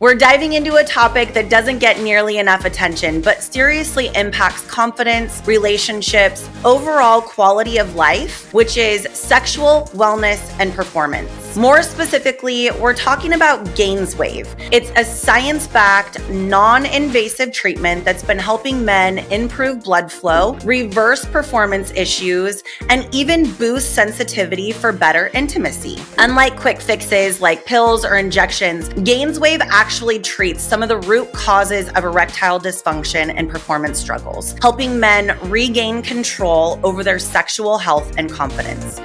We're diving into a topic that doesn't get nearly enough attention, but seriously impacts confidence, relationships, overall quality of life, which is sexual wellness and performance. More specifically, we're talking about GAINSWave. It's a science-backed, non-invasive treatment that's been helping men improve blood flow, reverse performance issues, and even boost sensitivity for better intimacy. Unlike quick fixes like pills or injections, GAINSWave actually treats some of the root causes of erectile dysfunction and performance struggles, helping men regain control over their sexual health and confidence.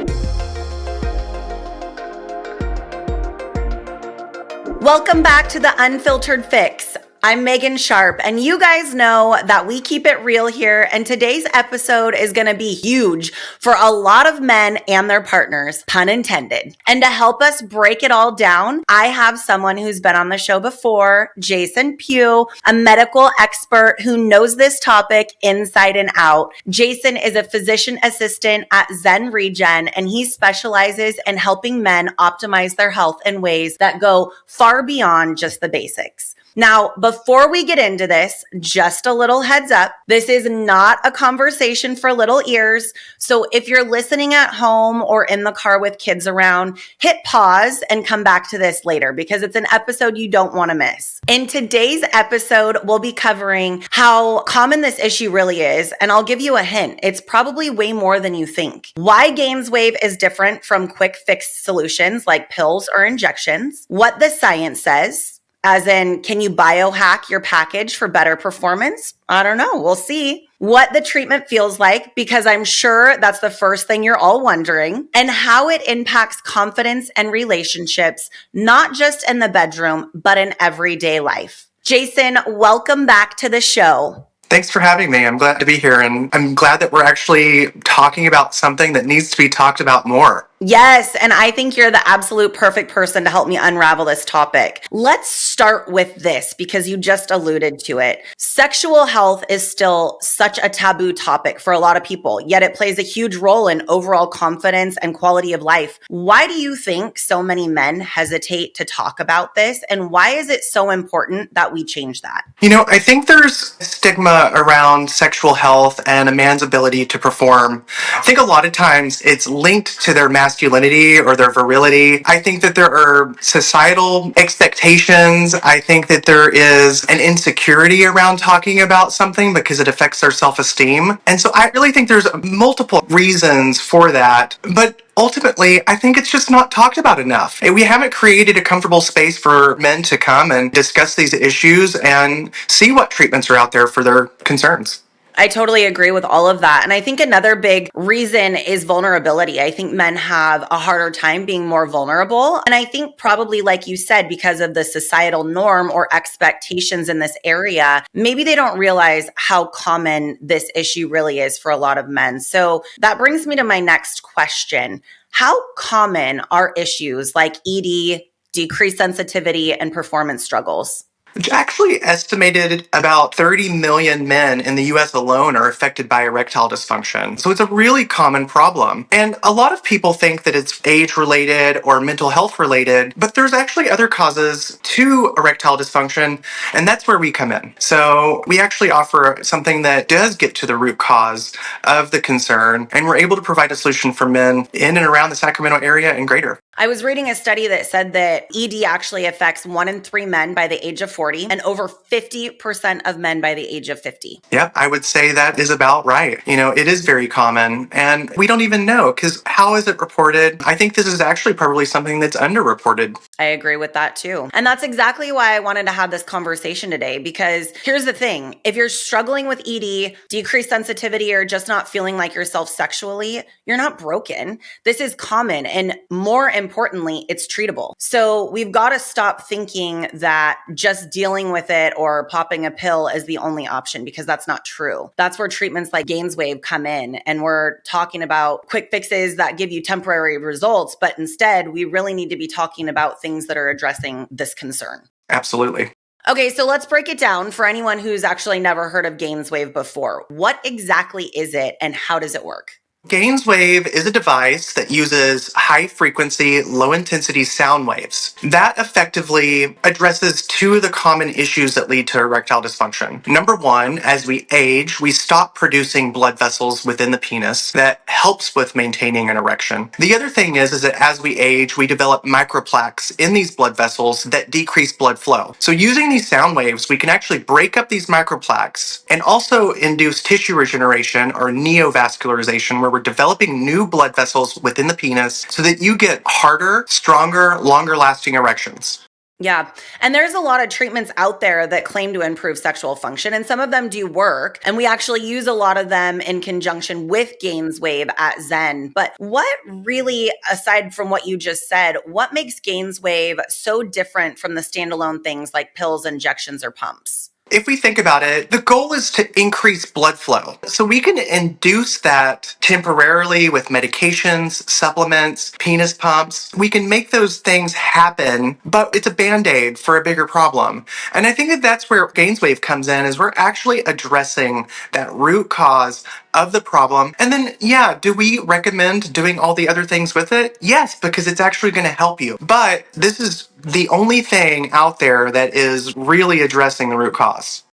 Welcome back to the Unfiltered Fix. I'm Megan Sharpe, and you guys know that we keep it real here, and today's episode is going to be huge for a lot of men and their partners, pun intended. And to help us break it all down, I have someone who's been on the show before, Jason Peugh, a medical expert who knows this topic inside and out. Jason is a physician assistant at Zen Regen, and he specializes in helping men optimize their health in ways that go far beyond just the basics. Now, before we get into this, just a little heads up. This is not a conversation for little ears. So if you're listening at home or in the car with kids around, hit pause and come back to this later because it's an episode you don't want to miss. In today's episode, we'll be covering how common this issue really is. And I'll give you a hint. It's probably way more than you think. Why GAINSWave is different from quick fix solutions like pills or injections. What the science says. As in, can you biohack your package for better performance? I don't know. We'll see. What the treatment feels like, because I'm sure that's the first thing you're all wondering, and how it impacts confidence and relationships, not just in the bedroom, but in everyday life. Jason, welcome back to the show. Thanks for having me. I'm glad to be here, and I'm glad that we're actually talking about something that needs to be talked about more. Yes, and I think you're the absolute perfect person to help me unravel this topic. Let's start with this because you just alluded to it. Sexual health is still such a taboo topic for a lot of people, yet it plays a huge role in overall confidence and quality of life. Why do you think so many men hesitate to talk about this, and why is it so important that we change that? I think there's stigma around sexual health and a man's ability to perform. I think a lot of times it's linked to their masculinity or their virility. I think that there are societal expectations. I think that there is an insecurity around talking about something because it affects their self-esteem. And so I really think there's multiple reasons for that. But ultimately, I think it's just not talked about enough. We haven't created a comfortable space for men to come and discuss these issues and see what treatments are out there for their concerns. I totally agree with all of that. And I think another big reason is vulnerability. I think men have a harder time being more vulnerable. And I think probably, like you said, because of the societal norm or expectations in this area, maybe they don't realize how common this issue really is for a lot of men. So that brings me to my next question. How common are issues like ED, decreased sensitivity, and performance struggles? Which actually estimated about 30 million men in the US alone are affected by erectile dysfunction. So it's a really common problem. And a lot of people think that it's age-related or mental health-related, but there's actually other causes to erectile dysfunction, and that's where we come in. So we actually offer something that does get to the root cause of the concern, and we're able to provide a solution for men in and around the Sacramento area and greater. I was reading a study that said that ED actually affects 1 in 3 men by the age of 40 and over 50% of men by the age of 50. Yep, I would say that is about right. It is very common, and we don't even know because how is it reported? I think this is actually probably something that's underreported. I agree with that too. And that's exactly why I wanted to have this conversation today, because here's the thing. If you're struggling with ED, decreased sensitivity, or just not feeling like yourself sexually, you're not broken. This is common, and more importantly, it's treatable. So we've got to stop thinking that just dealing with it or popping a pill is the only option, because that's not true. That's where treatments like GAINSWave come in, and we're talking about quick fixes that give you temporary results, but instead we really need to be talking about things that are addressing this concern. Absolutely. Okay, so let's break it down for anyone who's actually never heard of GAINSWave before. What exactly is it and how does it work? GAINSWave is a device that uses high frequency, low intensity sound waves. That effectively addresses two of the common issues that lead to erectile dysfunction. Number one, as we age, we stop producing blood vessels within the penis that helps with maintaining an erection. The other thing is that as we age, we develop microplaques in these blood vessels that decrease blood flow. So using these sound waves, we can actually break up these microplaques and also induce tissue regeneration or neovascularization, where we're developing new blood vessels within the penis so that you get harder, stronger, longer lasting erections. Yeah. And there's a lot of treatments out there that claim to improve sexual function, and some of them do work. And we actually use a lot of them in conjunction with GAINSWave at Zen. But what really, aside from what you just said, what makes GAINSWave so different from the standalone things like pills, injections, or pumps? If we think about it, the goal is to increase blood flow. So we can induce that temporarily with medications, supplements, penis pumps. We can make those things happen, but it's a band-aid for a bigger problem. And I think that that's where GAINSWave comes in, is we're actually addressing that root cause of the problem. And then, yeah, do we recommend doing all the other things with it? Yes, because it's actually going to help you. But this is the only thing out there that is really addressing the root cause.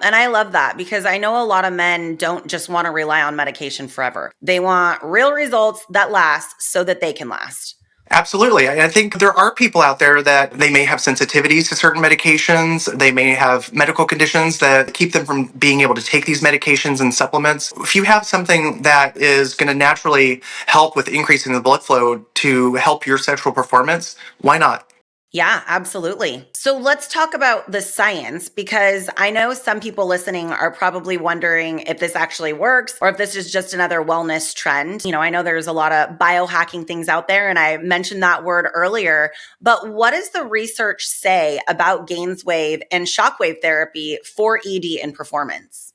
And I love that, because I know a lot of men don't just want to rely on medication forever. They want real results that last so that they can last. Absolutely. I think there are people out there that they may have sensitivities to certain medications. They may have medical conditions that keep them from being able to take these medications and supplements. If you have something that is going to naturally help with increasing the blood flow to help your sexual performance, why not? Yeah, absolutely. So let's talk about the science, because I know some people listening are probably wondering if this actually works or if this is just another wellness trend. You know, I know there's a lot of biohacking things out there, and I mentioned that word earlier, but what does the research say about GAINSWave and shockwave therapy for ED and performance?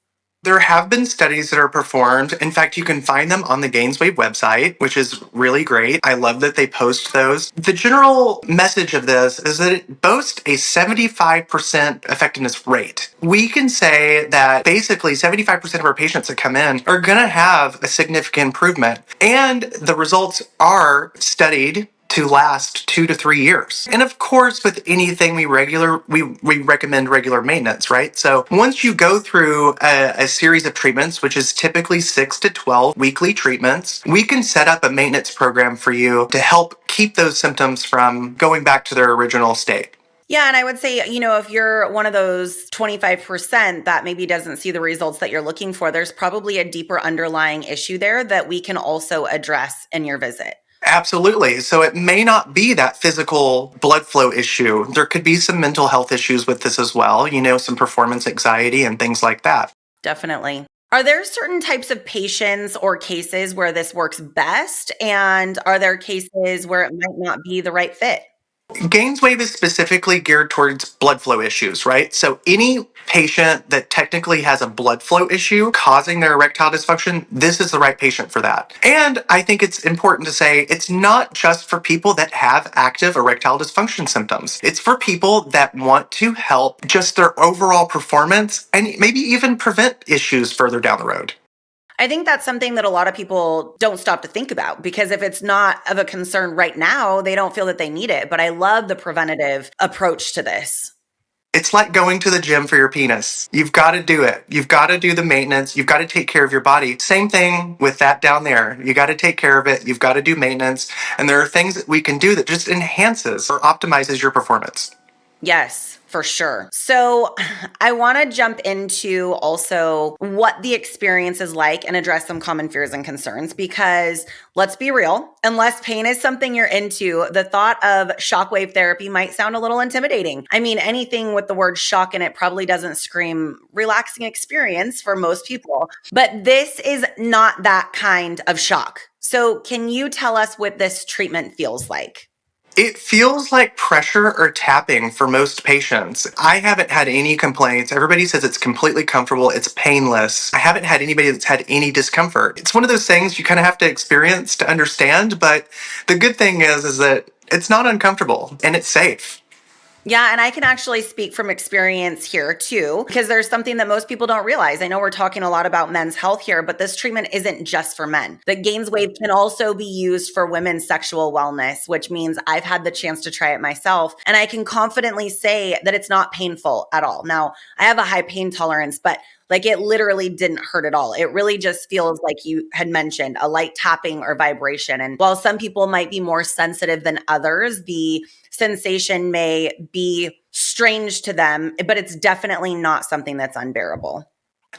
There have been studies that are performed. In fact, you can find them on the GAINSWave website, which is really great. I love that they post those. The general message of this is that it boasts a 75% effectiveness rate. We can say that basically 75% of our patients that come in are going to have a significant improvement. And the results are studied to last 2 to 3 years. And of course, with anything we recommend regular maintenance, right? So once you go through a series of treatments, which is typically 6 to 12 weekly treatments, we can set up a maintenance program for you to help keep those symptoms from going back to their original state. Yeah. And I would say, you know, if you're one of those 25% that maybe doesn't see the results that you're looking for, there's probably a deeper underlying issue there that we can also address in your visit. Absolutely. So it may not be that physical blood flow issue. There could be some mental health issues with this as well, some performance anxiety and things like that. Definitely. Are there certain types of patients or cases where this works best? And are there cases where it might not be the right fit? GAINSWave is specifically geared towards blood flow issues, right? So any patient that technically has a blood flow issue causing their erectile dysfunction, this is the right patient for that. And I think it's important to say it's not just for people that have active erectile dysfunction symptoms. It's for people that want to help just their overall performance and maybe even prevent issues further down the road. I think that's something that a lot of people don't stop to think about, because if it's not of a concern right now, they don't feel that they need it. But I love the preventative approach to this. It's like going to the gym for your penis. You've got to do it. You've got to do the maintenance. You've got to take care of your body. Same thing with that down there. You got to take care of it. You've got to do maintenance. And there are things that we can do that just enhances or optimizes your performance. Yes, for sure. So I want to jump into also what the experience is like and address some common fears and concerns, because let's be real, unless pain is something you're into, the thought of shockwave therapy might sound a little intimidating. I mean, anything with the word shock in it probably doesn't scream relaxing experience for most people, but this is not that kind of shock. So can you tell us what this treatment feels like? It feels like pressure or tapping for most patients. I haven't had any complaints. Everybody says it's completely comfortable. It's painless. I haven't had anybody that's had any discomfort. It's one of those things you kind of have to experience to understand, but the good thing is that it's not uncomfortable and it's safe. Yeah, and I can actually speak from experience here too, because there's something that most people don't realize. I know we're talking a lot about men's health here, but this treatment isn't just for men. The GAINSWave can also be used for women's sexual wellness, which means I've had the chance to try it myself. And I can confidently say that it's not painful at all. Now, I have a high pain tolerance, but like it literally didn't hurt at all. It really just feels like you had mentioned a light tapping or vibration. And while some people might be more sensitive than others, the sensation may be strange to them, but it's definitely not something that's unbearable.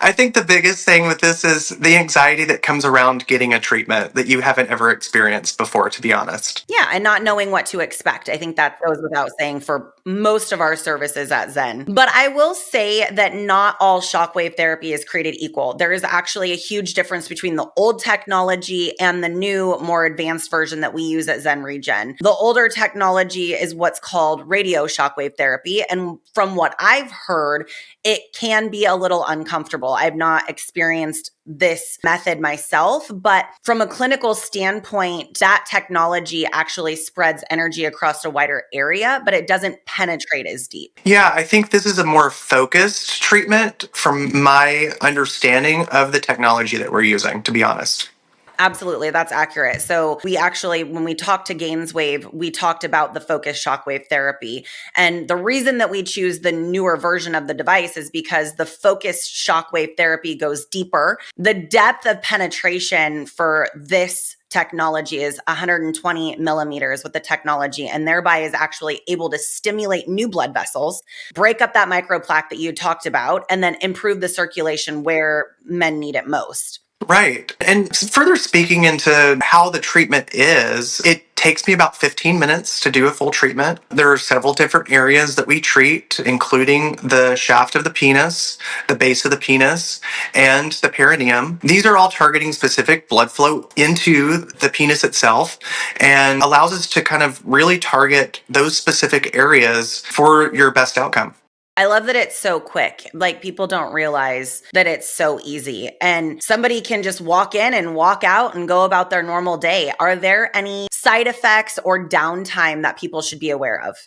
I think the biggest thing with this is the anxiety that comes around getting a treatment that you haven't ever experienced before, to be honest. Yeah, and not knowing what to expect. I think that goes without saying for most of our services at Zen. But I will say that not all shockwave therapy is created equal. There is actually a huge difference between the old technology and the new, more advanced version that we use at Zen Regen. The older technology is what's called radio shockwave therapy. And from what I've heard, it can be a little uncomfortable. I've not experienced this method myself, but from a clinical standpoint, that technology actually spreads energy across a wider area, but it doesn't penetrate as deep. Yeah, I think this is a more focused treatment from my understanding of the technology that we're using, to be honest. Absolutely, that's accurate. So we actually, when we talked to GAINSWave, we talked about the focused shockwave therapy. And the reason that we choose the newer version of the device is because the focused shockwave therapy goes deeper. The depth of penetration for this technology is 120 millimeters with the technology, and thereby is actually able to stimulate new blood vessels, break up that microplaque that you talked about, and then improve the circulation where men need it most. Right. And further speaking into how the treatment is, it takes me about 15 minutes to do a full treatment. There are several different areas that we treat, including the shaft of the penis, the base of the penis, and the perineum. These are all targeting specific blood flow into the penis itself and allows us to kind of really target those specific areas for your best outcome. I love that it's so quick. Like people don't realize that it's so easy and somebody can just walk in and walk out and go about their normal day. Are there any side effects or downtime that people should be aware of?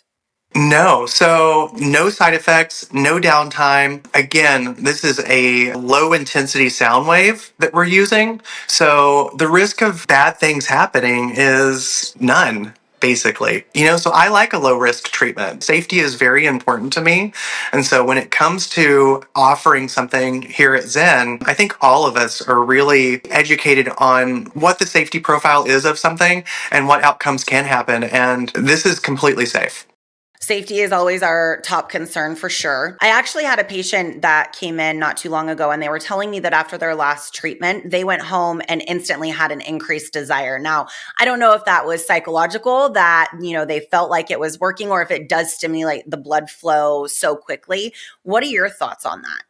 No, so no side effects, no downtime. Again, this is a low intensity sound wave that we're using. So the risk of bad things happening is none. Basically, so I like a low risk treatment. Safety is very important to me. And so when it comes to offering something here at Zen, I think all of us are really educated on what the safety profile is of something and what outcomes can happen. And this is completely safe. Safety is always our top concern for sure. I actually had a patient that came in not too long ago and they were telling me that after their last treatment, they went home and instantly had an increased desire. Now, I don't know if that was psychological, that, they felt like it was working, or if it does stimulate the blood flow so quickly. What are your thoughts on that?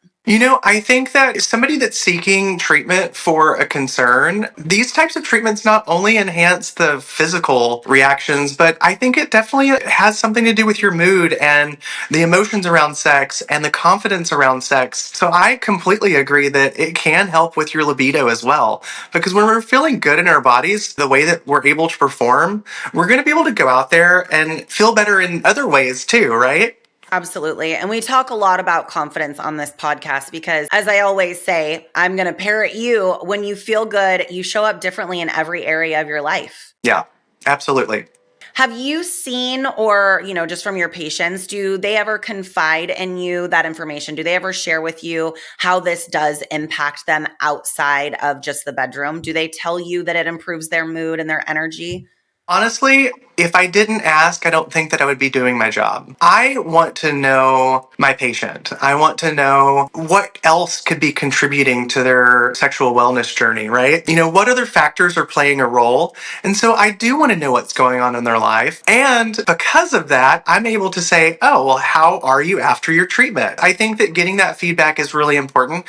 I think that somebody that's seeking treatment for a concern, these types of treatments not only enhance the physical reactions, but I think it definitely has something to do with your mood and the emotions around sex and the confidence around sex. So I completely agree that it can help with your libido as well. Because when we're feeling good in our bodies, the way that we're able to perform, we're going to be able to go out there and feel better in other ways too, right? Absolutely. And we talk a lot about confidence on this podcast because, as I always say, I'm going to parrot you. When you feel good, you show up differently in every area of your life. Yeah, absolutely. Have you seen, or, just from your patients, do they ever confide in you that information? Do they ever share with you how this does impact them outside of just the bedroom? Do they tell you that it improves their mood and their energy? Honestly, if I didn't ask, I don't think that I would be doing my job. I want to know my patient. I want to know what else could be contributing to their sexual wellness journey, right? What other factors are playing a role? And so I do want to know what's going on in their life. And because of that, I'm able to say, oh, well, how are you after your treatment? I think that getting that feedback is really important.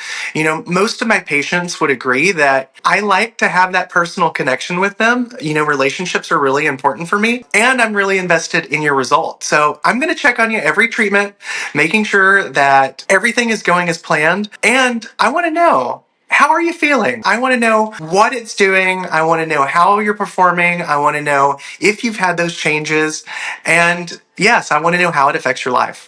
Most of my patients would agree that I like to have that personal connection with them. Relationships are really important for me, and I'm really invested in your result. So I'm going to check on you every treatment, making sure that everything is going as planned. And I want to know, how are you feeling? I want to know what it's doing. I want to know how you're performing. I want to know if you've had those changes. And yes, I want to know how it affects your life.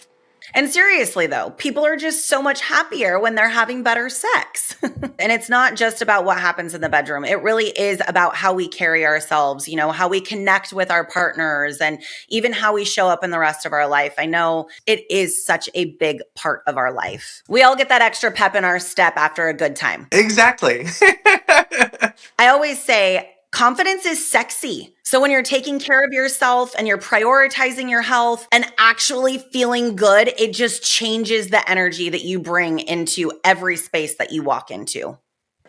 And seriously, though, people are just so much happier when they're having better sex. And it's not just about what happens in the bedroom. It really is about how we carry ourselves, how we connect with our partners, and even how we show up in the rest of our life. I know it is such a big part of our life. We all get that extra pep in our step after a good time. Exactly. I always say, confidence is sexy. So when you're taking care of yourself and you're prioritizing your health and actually feeling good, it just changes the energy that you bring into every space that you walk into.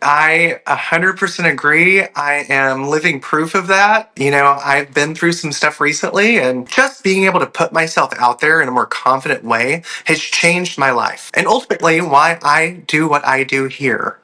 I 100% agree. I am living proof of that. I've been through some stuff recently, and just being able to put myself out there in a more confident way has changed my life, and ultimately why I do what I do here.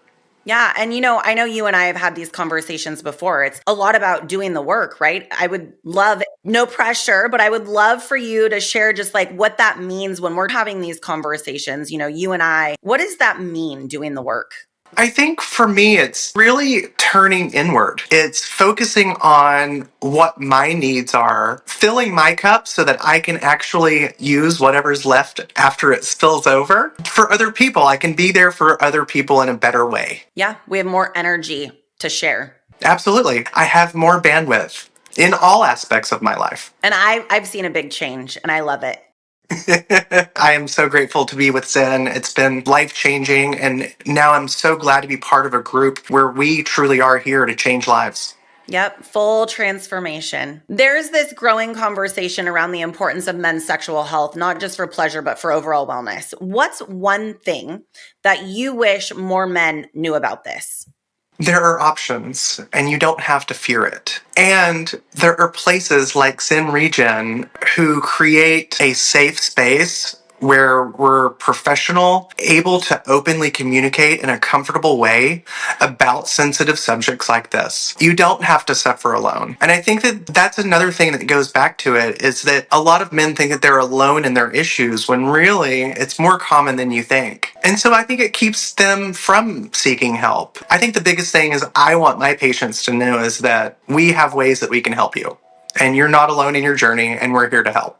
Yeah. And I know you and I have had these conversations before. It's a lot about doing the work, right? I would love, no pressure, but I would love for you to share just like what that means when we're having these conversations, you and I. What does that mean, doing the work? I think for me, it's really turning inward. It's focusing on what my needs are, filling my cup so that I can actually use whatever's left after it spills over. For other people, I can be there for other people in a better way. Yeah, we have more energy to share. Absolutely. I have more bandwidth in all aspects of my life. And I've seen a big change and I love it. I am so grateful to be with Zen. It's been life-changing, and now I'm so glad to be part of a group where we truly are here to change lives. Yep, full transformation. There's this growing conversation around the importance of men's sexual health, not just for pleasure, but for overall wellness. What's one thing that you wish more men knew about this? There are options, and you don't have to fear it. And there are places like Zen Regen who create a safe space where we're professional, able to openly communicate in a comfortable way about sensitive subjects like this. You don't have to suffer alone. And I think that that's another thing that goes back to it, is that a lot of men think that they're alone in their issues when really it's more common than you think. And so I think it keeps them from seeking help. I think the biggest thing is I want my patients to know is that we have ways that we can help you. And you're not alone in your journey, and we're here to help.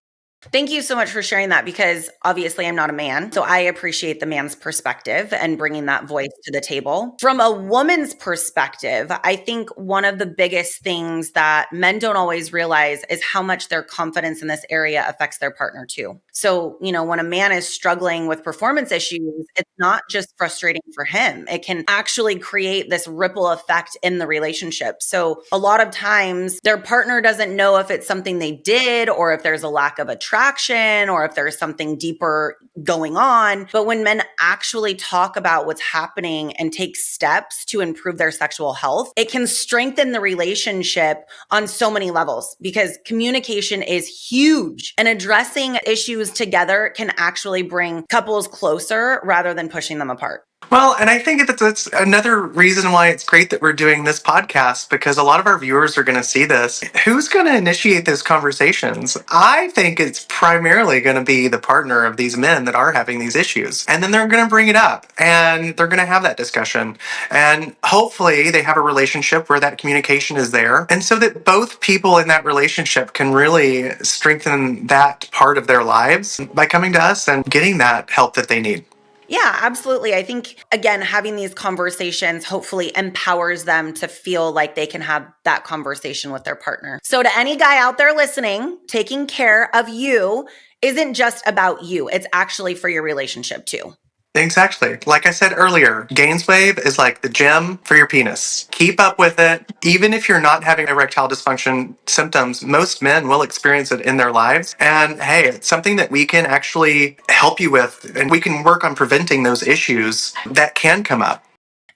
Thank you so much for sharing that, because obviously I'm not a man. So I appreciate the man's perspective and bringing that voice to the table. From a woman's perspective, I think one of the biggest things that men don't always realize is how much their confidence in this area affects their partner too. So, when a man is struggling with performance issues, it's not just frustrating for him. It can actually create this ripple effect in the relationship. So a lot of times their partner doesn't know if it's something they did, or if there's a lack of attraction, or if there's something deeper going on. But when men actually talk about what's happening and take steps to improve their sexual health, it can strengthen the relationship on so many levels, because communication is huge, and addressing issues together can actually bring couples closer rather than pushing them apart. Well, and I think that's another reason why it's great that we're doing this podcast, because a lot of our viewers are going to see this. Who's going to initiate those conversations? I think it's primarily going to be the partner of these men that are having these issues. And then they're going to bring it up, and they're going to have that discussion. And hopefully they have a relationship where that communication is there. And so that both people in that relationship can really strengthen that part of their lives by coming to us and getting that help that they need. Yeah, absolutely. I think, again, having these conversations hopefully empowers them to feel like they can have that conversation with their partner. So to any guy out there listening, taking care of you isn't just about you. It's actually for your relationship too. Exactly. Like I said earlier, GAINSWave is like the gym for your penis. Keep up with it. Even if you're not having erectile dysfunction symptoms, most men will experience it in their lives. And hey, it's something that we can actually help you with, and we can work on preventing those issues that can come up.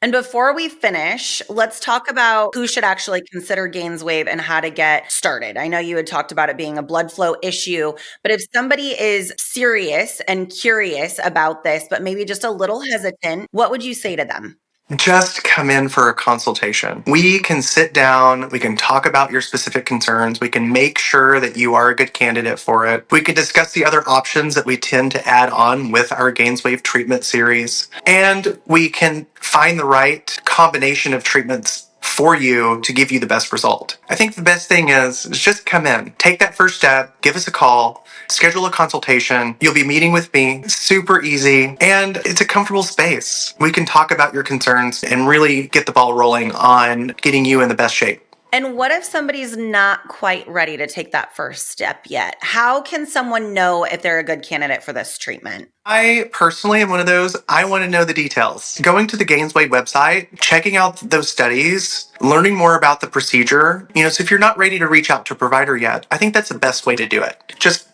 And before we finish, let's talk about who should actually consider GAINSWave and how to get started. I know you had talked about it being a blood flow issue, but if somebody is serious and curious about this, but maybe just a little hesitant, what would you say to them? Just come in for a consultation. We can sit down, we can talk about your specific concerns, we can make sure that you are a good candidate for it. We can discuss the other options that we tend to add on with our GAINSWave treatment series. And we can find the right combination of treatments for you to give you the best result. I think the best thing is just come in, take that first step, give us a call, schedule a consultation. You'll be meeting with me. Super easy, and it's a comfortable space. We can talk about your concerns and really get the ball rolling on getting you in the best shape. And what if somebody's not quite ready to take that first step yet? How can someone know if they're a good candidate for this treatment? I personally am one of those, I want to know the details. Going to the GAINSWave website, checking out those studies, learning more about the procedure. So if you're not ready to reach out to a provider yet, I think that's the best way to do it. Just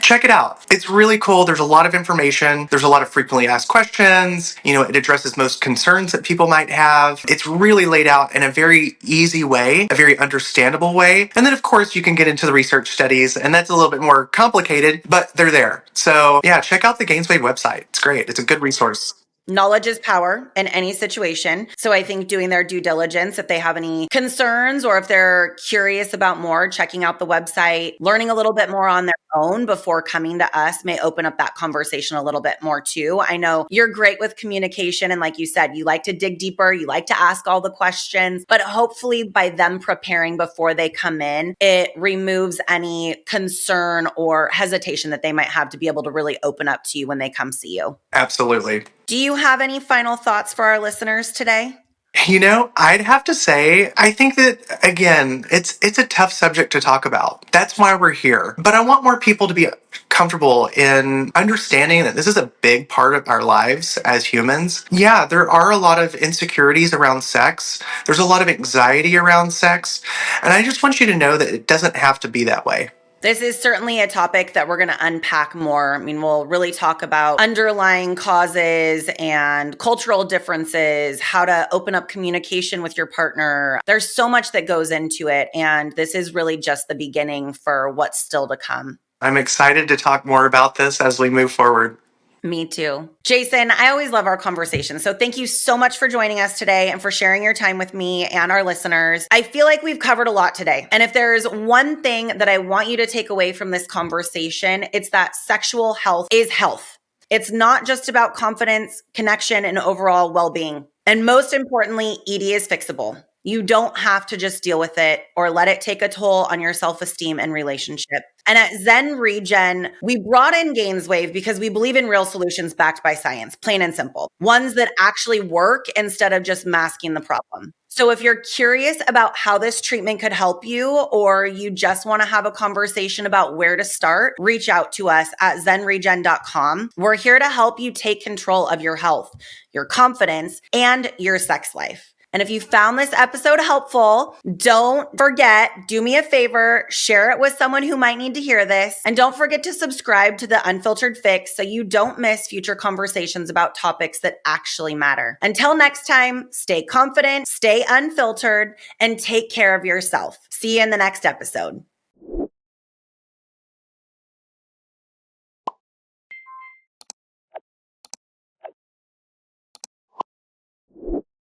check it out. It's really cool. There's a lot of information. There's a lot of frequently asked questions. It addresses most concerns that people might have. It's really laid out in a very easy way, a very understandable way. And then, of course, you can get into the research studies, and that's a little bit more complicated, but they're there. So yeah, check out the GAINSWave website. It's great. It's a good resource. Knowledge is power in any situation. So I think doing their due diligence, if they have any concerns or if they're curious about more, checking out the website, learning a little bit more on their own before coming to us may open up that conversation a little bit more too. I know you're great with communication. And like you said, you like to dig deeper, you like to ask all the questions, but hopefully by them preparing before they come in, it removes any concern or hesitation that they might have to be able to really open up to you when they come see you. Absolutely. Do you have any final thoughts for our listeners today? I'd have to say, I think that, again, it's a tough subject to talk about. That's why we're here. But I want more people to be comfortable in understanding that this is a big part of our lives as humans. Yeah, there are a lot of insecurities around sex. There's a lot of anxiety around sex. And I just want you to know that it doesn't have to be that way. This is certainly a topic that we're going to unpack more. We'll really talk about underlying causes and cultural differences, how to open up communication with your partner. There's so much that goes into it, and this is really just the beginning for what's still to come. I'm excited to talk more about this as we move forward. Me too. Jason, I always love our conversation. So thank you so much for joining us today and for sharing your time with me and our listeners. I feel like we've covered a lot today. And if there's one thing that I want you to take away from this conversation, it's that sexual health is health. It's not just about confidence, connection, and overall well-being. And most importantly, ED is fixable. You don't have to just deal with it or let it take a toll on your self-esteem and relationship. And at Zen Regen, we brought in GAINSWave because we believe in real solutions backed by science, plain and simple. Ones that actually work instead of just masking the problem. So if you're curious about how this treatment could help you, or you just want to have a conversation about where to start, reach out to us at zenregen.com. We're here to help you take control of your health, your confidence, and your sex life. And if you found this episode helpful, don't forget, do me a favor, share it with someone who might need to hear this. And don't forget to subscribe to the Unfiltered Fix so you don't miss future conversations about topics that actually matter. Until next time, stay confident, stay unfiltered, and take care of yourself. See you in the next episode.